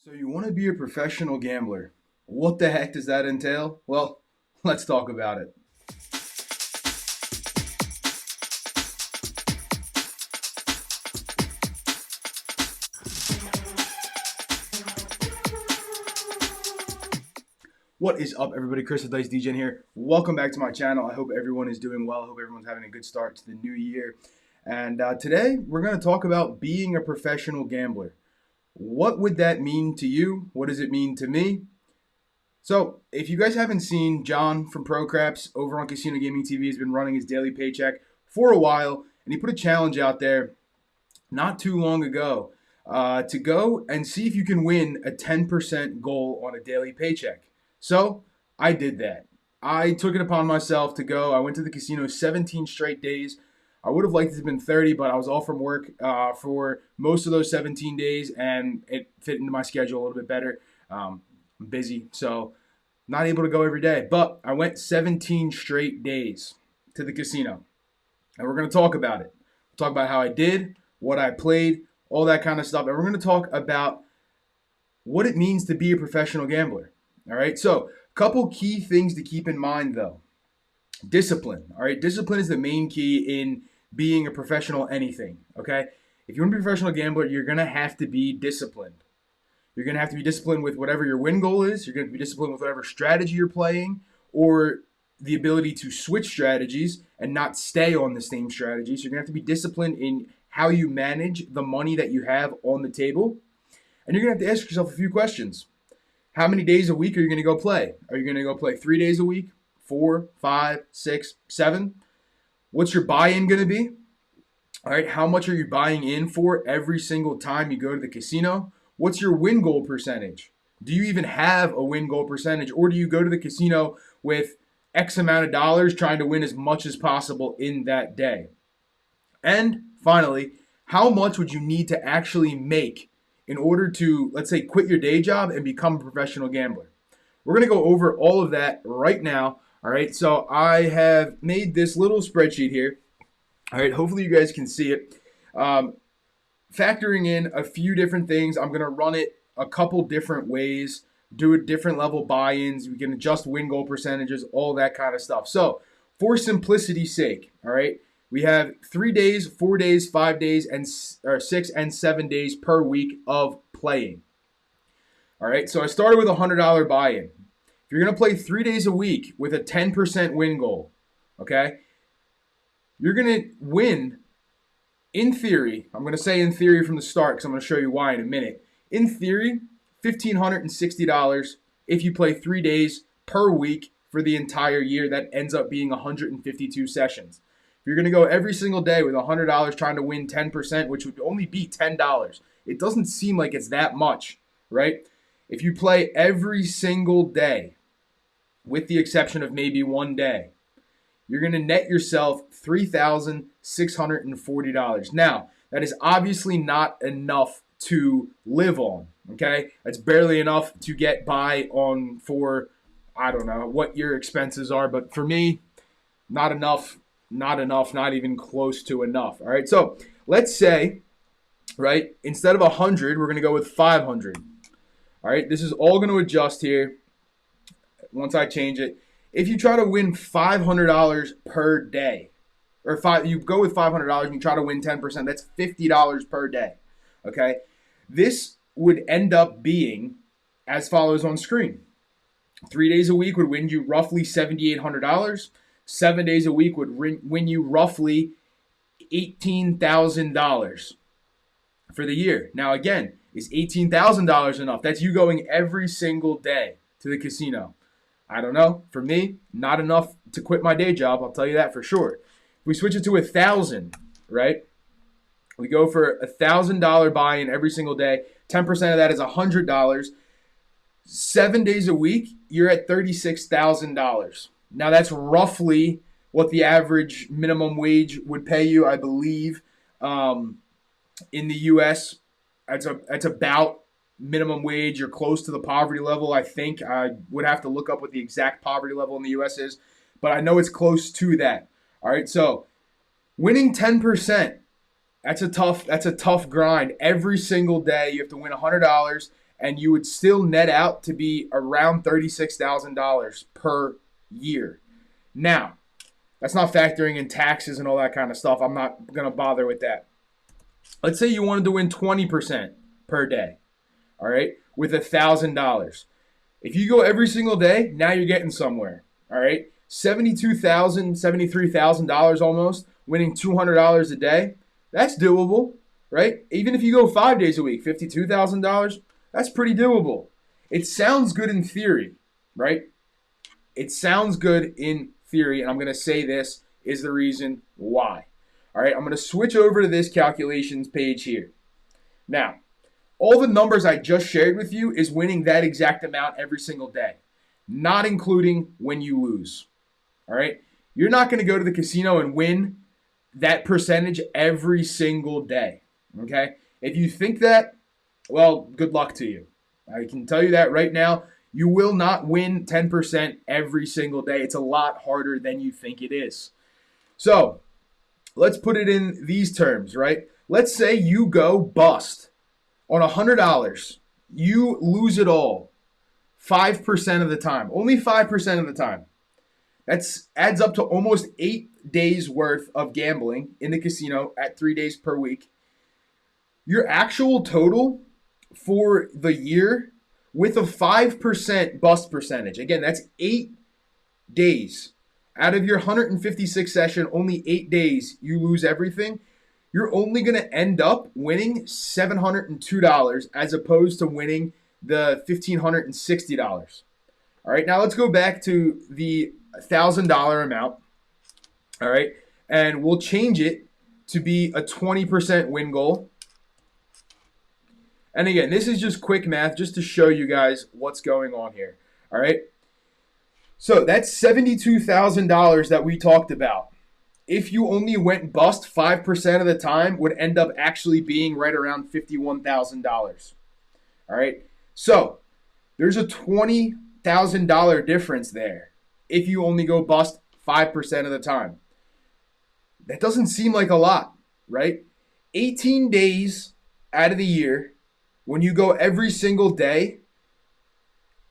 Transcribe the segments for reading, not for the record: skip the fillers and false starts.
So you want to be a professional gambler. What the heck does that entail? Well, let's talk about it. What is up, everybody? Chris the Dice DJ here. Welcome back to my channel. I hope everyone is doing well. I hope everyone's having a good start to the new year. And today we're going to talk about being a professional gambler. What would that mean to you? What does it mean to me? So, if you guys haven't seen, John from Pro Craps over on Casino Gaming TV has been running his daily paycheck for a while, and he put a challenge out there not too long ago to go and see if you can win a 10% goal on a daily paycheck. So, I did that. I took it upon myself to go. I went to the casino 17 straight days. I would have liked it to have been 30, but I was off from work for most of those 17 days, and it fit into my schedule a little bit better. I'm busy, so not able to go every day. But I went 17 straight days to the casino, and we're going to talk about it. We'll talk about how I did, what I played, all that kind of stuff, and we're going to talk about what it means to be a professional gambler. All right, so a couple key things to keep in mind, though. Discipline. All right, discipline is the main key in being a professional anything. Okay, if you want to be a professional gambler, you're going to have to be disciplined. You're going to have to be disciplined with whatever your win goal is. You're going to be disciplined with whatever strategy you're playing, or the ability to switch strategies and not stay on the same strategy. So you're going to have to be disciplined in how you manage the money that you have on the table. And you're going to have to ask yourself a few questions. How many days a week are you going to go play? Are you going to go play 3 days a week, 4, 5, 6, 7? What's your buy-in going to be? All right, how much are you buying in for every single time you go to the casino? What's your win goal percentage? Do you even have a win goal percentage, or do you go to the casino with X amount of dollars trying to win as much as possible in that day? And finally, how much would you need to actually make in order to, let's say, quit your day job and become a professional gambler? We're going to go over all of that right now. All right, so I have made this little spreadsheet here. All right, hopefully you guys can see it. Factoring in a few different things, I'm going to run it a couple different ways, do a different level buy-ins. We can adjust win goal percentages, all that kind of stuff. So for simplicity's sake, all right, we have 3 days, 4 days, 5 days, and 6 and 7 days per week of playing. All right, so I started with a $100 buy-in. If you're going to play 3 days a week with a 10% win goal, okay, you're going to win, in theory, I'm going to say in theory from the start because I'm going to show you why in a minute. In theory, $1,560 if you play 3 days per week for the entire year. That ends up being 152 sessions. If you're going to go every single day with $100 trying to win 10%, which would only be $10, it doesn't seem like it's that much, right? If you play every single day, with the exception of maybe one day, you're going to net yourself $3,640. Now, that is obviously not enough to live on, okay? That's barely enough to get by on for, I don't know what your expenses are, but for me, not enough, not even close to enough, all right? So let's say, right, instead of 100, we're going to go with 500. All right, this is all going to adjust here once I change it. If you try to win $500 per day, or you go with $500 and you try to win 10%, that's $50 per day, okay? This would end up being as follows on screen. 3 days a week would win you roughly $7,800. 7 days a week would win you roughly $18,000 for the year. Now, again, is $18,000 enough? That's you going every single day to the casino. I don't know. For me, not enough to quit my day job. I'll tell you that for sure. If we switch it to $1,000, right? We go for $1,000 buy-in every single day. 10% of that is $100. 7 days a week, you're at $36,000. Now that's roughly what the average minimum wage would pay you, I believe, in the U.S. That's about minimum wage. You're close to the poverty level, I think. I would have to look up what the exact poverty level in the U.S. is, but I know it's close to that. All right, so winning 10%, that's a tough grind. Every single day, you have to win $100 and you would still net out to be around $36,000 per year. Now, that's not factoring in taxes and all that kind of stuff. I'm not going to bother with that. Let's say you wanted to win 20% per day, all right, with $1,000. If you go every single day, now you're getting somewhere, all right? $72,000, $73,000 almost, winning $200 a day, that's doable, right? Even if you go 5 days a week, $52,000, that's pretty doable. It sounds good in theory, right? It sounds good in theory, and I'm going to say this is the reason why. All right, I'm going to switch over to this calculations page here. Now, all the numbers I just shared with you is winning that exact amount every single day, not including when you lose. All right, you're not going to go to the casino and win that percentage every single day. Okay, if you think that, well, good luck to you. I can tell you that right now. You will not win 10% every single day. It's a lot harder than you think it is. So let's put it in these terms, right? Let's say you go bust on $100. You lose it all 5% of the time, only 5% of the time. That adds up to almost 8 days worth of gambling in the casino at 3 days per week. Your actual total for the year with a 5% bust percentage, again, that's 8 days. Out of your 156 session, only 8 days you lose everything. You're only going to end up winning $702 as opposed to winning the $1,560. All right, now let's go back to the $1,000 amount. All right, and we'll change it to be a 20% win goal. And again, this is just quick math just to show you guys what's going on here. All right. So that's $72,000 that we talked about. If you only went bust 5% of the time, would end up actually being right around $51,000. All right. So there's a $20,000 difference there if you only go bust 5% of the time. That doesn't seem like a lot, right? 18 days out of the year, when you go every single day,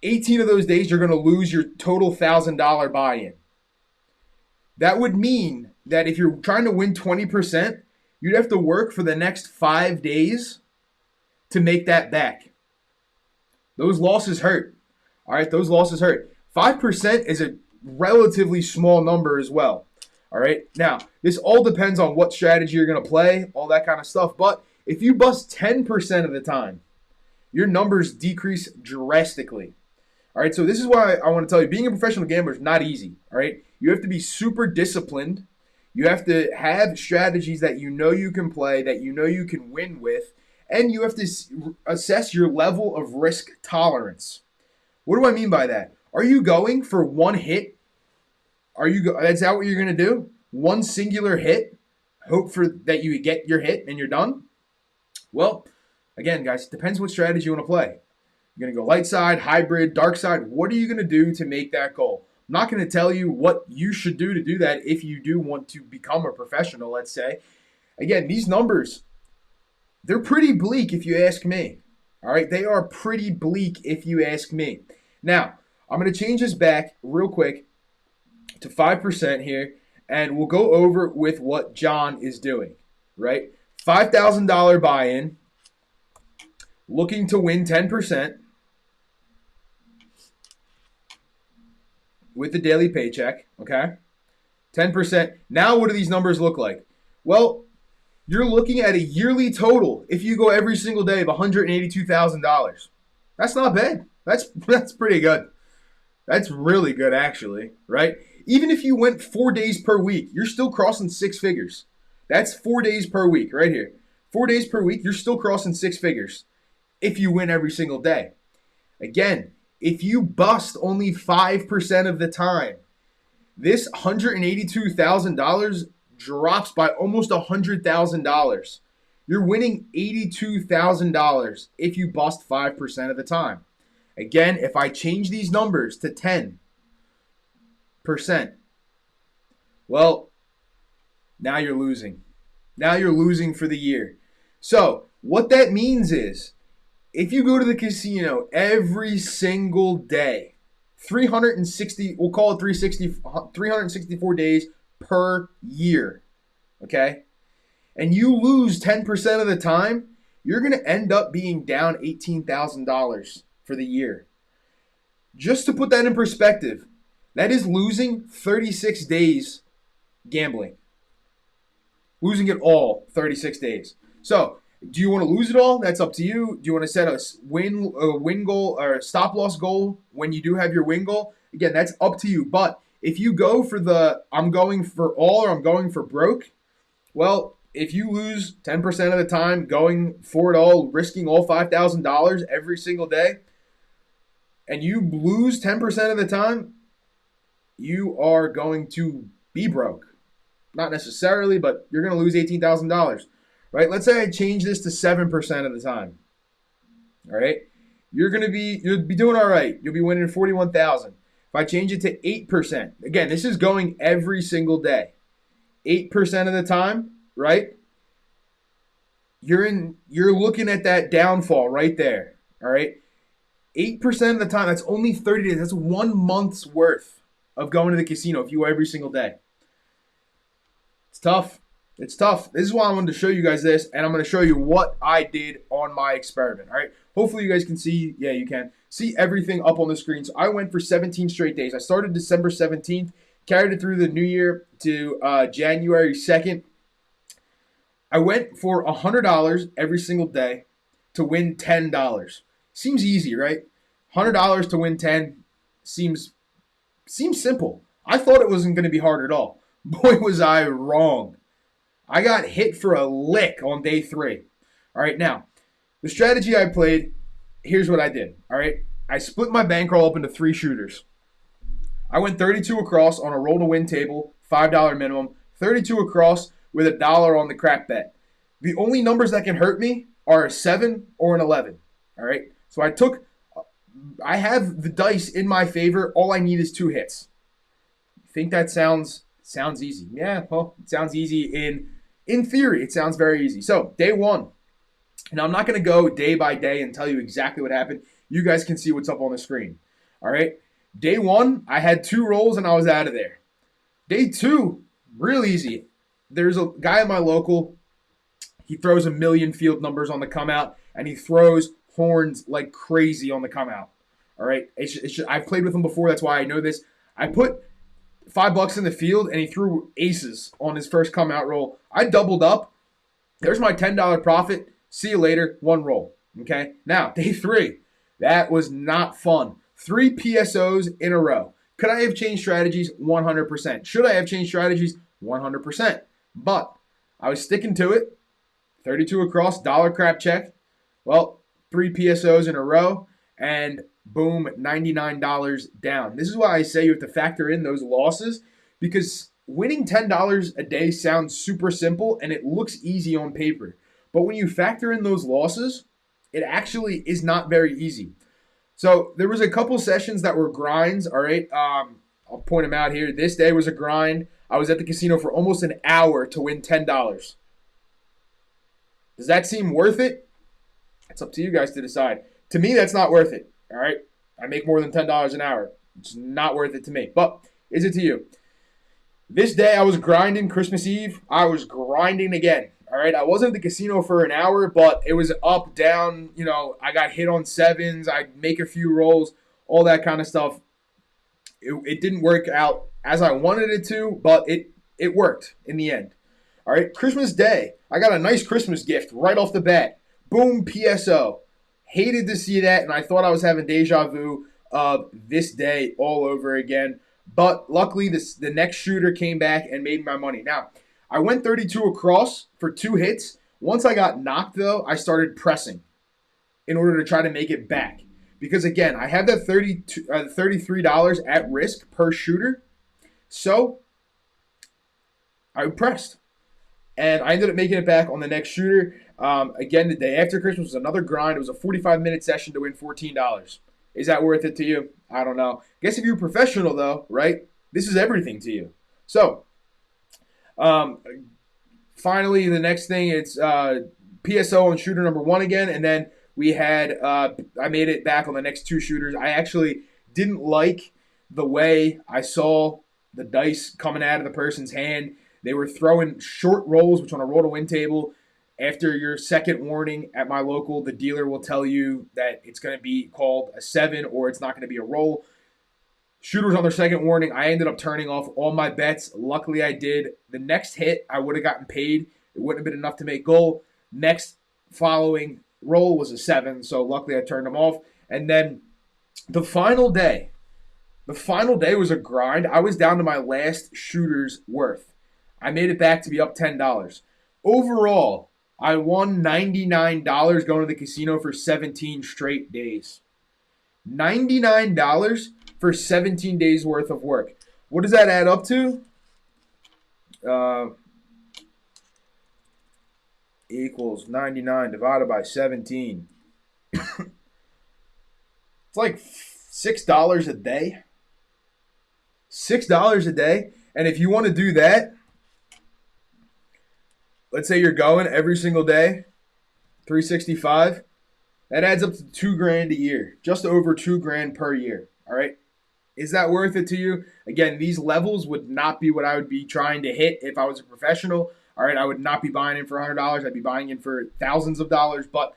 18 of those days, you're going to lose your total $1,000 buy-in. That would mean that if you're trying to win 20%, you'd have to work for the next 5 days to make that back. Those losses hurt. All right, those losses hurt. 5% is a relatively small number as well. All right, now, this all depends on what strategy you're going to play, all that kind of stuff. But if you bust 10% of the time, your numbers decrease drastically. All right, so this is why I want to tell you, being a professional gambler is not easy. All right, you have to be super disciplined. You have to have strategies that you know you can play, that you know you can win with, and you have to assess your level of risk tolerance. What do I mean by that? Are you going for one hit? Is that what you're going to do? One singular hit? Hope for that you get your hit and you're done? Well, again, guys, it depends what strategy you want to play. You're going to go light side, hybrid, dark side. What are you going to do to make that goal? I'm not going to tell you what you should do to do that if you do want to become a professional, let's say. Again, these numbers, they're pretty bleak if you ask me. All right, they are pretty bleak if you ask me. Now, I'm going to change this back real quick to 5% here, and we'll go over with what John is doing, right? $5,000 buy-in, looking to win 10% with the daily paycheck, okay? 10%. Now, what do these numbers look like? Well, you're looking at a yearly total, if you go every single day, of $182,000. That's not bad. That's pretty good. That's really good, actually, right? Even if you went 4 days per week, you're still crossing 6 figures. That's 4 days per week right here. 4 days per week, you're still crossing 6 figures if you win every single day. Again, if you bust only 5% of the time, this $182,000 drops by almost $100,000. You're winning $82,000 if you bust 5% of the time. Again, if I change these numbers to 10%, well, now you're losing. Now you're losing for the year. So what that means is if you go to the casino every single day, 360, we'll call it 364 days per year, okay? And you lose 10% of the time, you're going to end up being down $18,000 for the year. Just to put that in perspective, that is losing 36 days gambling. Losing it all 36 days. So, do you want to lose it all? That's up to you. Do you want to set a win goal or a stop loss goal when you do have your win goal? Again, that's up to you. But if you go for the I'm going for all or I'm going for broke, well, if you lose 10% of the time going for it all, risking all $5,000 every single day, and you lose 10% of the time, you are going to be broke. Not necessarily, but you're going to lose $18,000, right? Let's say I change this to 7% of the time, all right? You'll be doing all right. You'll be winning $41,000. If I change it to 8%, again, this is going every single day. 8% of the time, right? You're looking at that downfall right there, all right? 8% of the time, that's only 30 days. That's 1 month's worth of going to the casino if you go every single day. It's tough. It's tough. This is why I wanted to show you guys this, and I'm going to show you what I did on my experiment, all right? Hopefully you guys can see, yeah, you can, see everything up on the screen. So I went for 17 straight days. I started December 17th, carried it through the new year to January 2nd. I went for $100 every single day to win $10. Seems easy, right? $100 to win 10 seems simple. I thought it wasn't going to be hard at all. Boy, was I wrong. I got hit for a lick on day 3. All right, now, the strategy I played, here's what I did. All right, I split my bankroll up into 3 shooters. I went 32 across on a roll to win table, $5 minimum, 32 across with $1 on the crap bet. The only numbers that can hurt me are a 7 or an 11. All right, so I have the dice in my favor. All I need is 2 hits. You think that sounds easy? Yeah, well, it sounds easy in theory. It sounds very easy. So day 1. Now I'm not going to go day by day and tell you exactly what happened. You guys can see what's up on the screen. All right. Day 1, I had 2 rolls and I was out of there. Day 2, real easy. There's a guy at my local. He throws a million field numbers on the come out, and he throws horns like crazy on the come out. All right. I've played with him before. That's why I know this. I put $5 in the field, and he threw aces on his first come out roll. I doubled up. There's my $10 profit. See you later. 1 roll. Okay. Now, day 3. That was not fun. 3 PSOs in a row. Could I have changed strategies? 100%. Should I have changed strategies? 100%. But I was sticking to it. 32 across, dollar crap check. Well, 3 PSOs in a row, and boom, $99 down. This is why I say you have to factor in those losses, because winning $10 a day sounds super simple and it looks easy on paper. But when you factor in those losses, it actually is not very easy. So there was a couple sessions that were grinds, all right? I'll point them out here. This day was a grind. I was at the casino for almost an hour to win $10. Does that seem worth it? It's up to you guys to decide. To me, that's not worth it, all right? I make more than $10 an hour. It's not worth it to me. But is it to you? This day I was grinding. Christmas Eve, I was grinding again. All right, I wasn't at the casino for an hour, but it was up, down. You know, I got hit on 7s. I'd make a few rolls, all that kind of stuff. It didn't work out as I wanted it to, but it worked in the end. All right, Christmas Day, I got a nice Christmas gift right off the bat. Boom, PSO. Hated to see that, and I thought I was having deja vu of this day all over again. But luckily, the next shooter came back and made my money. Now, I went 32 across for 2 hits. Once I got knocked, though, I started pressing in order to try to make it back. Because, again, I had that $33 at risk per shooter. So, I pressed. And I ended up making it back on the next shooter. Again, the day after Christmas was another grind. It was a 45-minute session to win $14. Is that worth it to you? I don't know. Guess if you're a professional, though, right, this is everything to you. So, finally, the next thing, it's PSO on shooter number 1 again, and then We had I made it back on the next 2 shooters. I actually didn't like the way I saw the dice coming out of the person's hand. They were throwing short rolls, which on a roll to win table, after your second warning at my local, the dealer will tell you that it's going to be called a 7 or it's not going to be a roll. Shooters on their second warning, I ended up turning off all my bets. Luckily, I did. The next hit, I would have gotten paid. It wouldn't have been enough to make goal. Next following roll was a 7, so luckily I turned them off. And then the final day was a grind. I was down to my last shooter's worth. I made it back to be up $10. Overall, I won $99 going to the casino for 17 straight days. $99 for 17 days worth of work. What does that add up to? Equals 99 divided by 17. It's like $6 a day. $6 a day. And if you want to do that, let's say you're going every single day, 365, that adds up to $2,000 a year, just over $2,000 per year. All right. Is that worth it to you? Again, these levels would not be what I would be trying to hit if I was a professional. All right. I would not be buying in for $100. I'd be buying in for thousands of dollars. But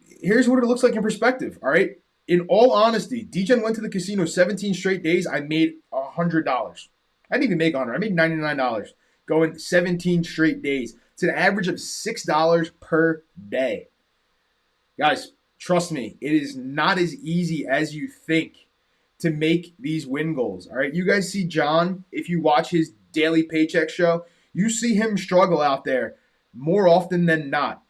here's what it looks like in perspective. All right. In all honesty, DGen went to the casino 17 straight days. I made $100. I didn't even make $100. I made $99 going 17 straight days. It's an average of $6 per day. Guys, trust me, it is not as easy as you think to make these win goals. All right, you guys see John, if you watch his daily paycheck show, you see him struggle out there more often than not.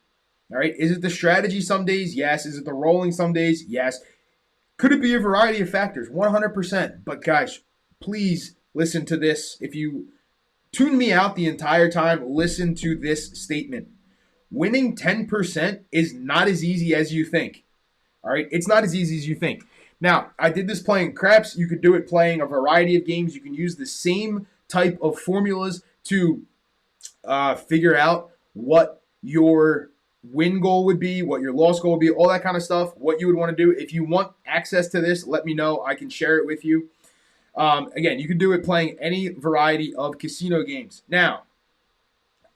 All right, is it the strategy some days? Yes. Is it the rolling some days? Yes. Could it be a variety of factors? 100%. But guys, please listen to this. If you tune me out the entire time, listen to this statement. Winning 10% is not as easy as you think. All right, it's not as easy as you think. Now, I did this playing craps. You could do it playing a variety of games. You can use the same type of formulas to figure out what your win goal would be, what your loss goal would be, all that kind of stuff, what you would want to do. If you want access to this, let me know. I can share it with you. Again, you can do it playing any variety of casino games. Now,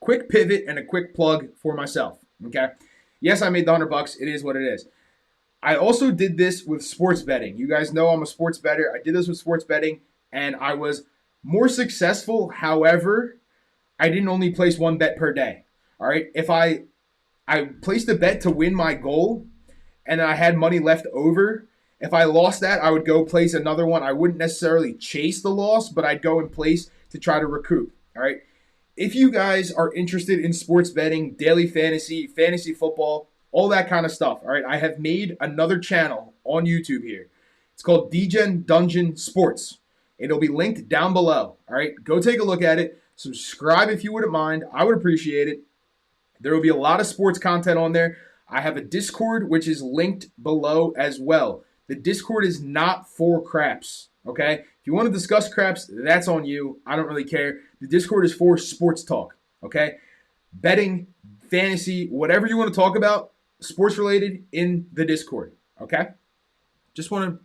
quick pivot and a quick plug for myself, okay? Yes, I made the $100. It is what it is. I also did this with sports betting. You guys know I'm a sports bettor. I did this with sports betting, and I was more successful. However, I didn't only place one bet per day, all right? If I placed a bet to win my goal, and I had money left over, if I lost that, I would go place another one. I wouldn't necessarily chase the loss, but I'd go in place to try to recoup, all right? If you guys are interested in sports betting, daily fantasy, fantasy football, all that kind of stuff, all right, I have made another channel on YouTube here. It's called DGen Dungeon Sports. It'll be linked down below, all right? Go take a look at it. Subscribe if you wouldn't mind. I would appreciate it. There will be a lot of sports content on there. I have a Discord, which is linked below as well. The Discord is not for craps, okay? If you want to discuss craps, that's on you. I don't really care. The Discord is for sports talk, okay? Betting, fantasy, whatever you want to talk about, sports related in the Discord, okay? Just want to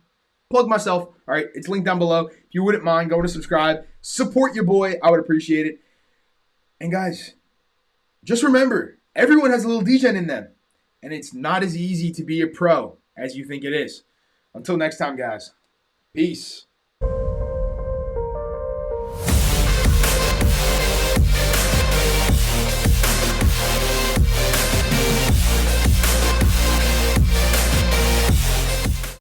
plug myself. All right, it's linked down below. If you wouldn't mind, go to subscribe. Support your boy. I would appreciate it. And guys, just remember, everyone has a little DGen in them. And it's not as easy to be a pro as you think it is. Until next time, guys. Peace.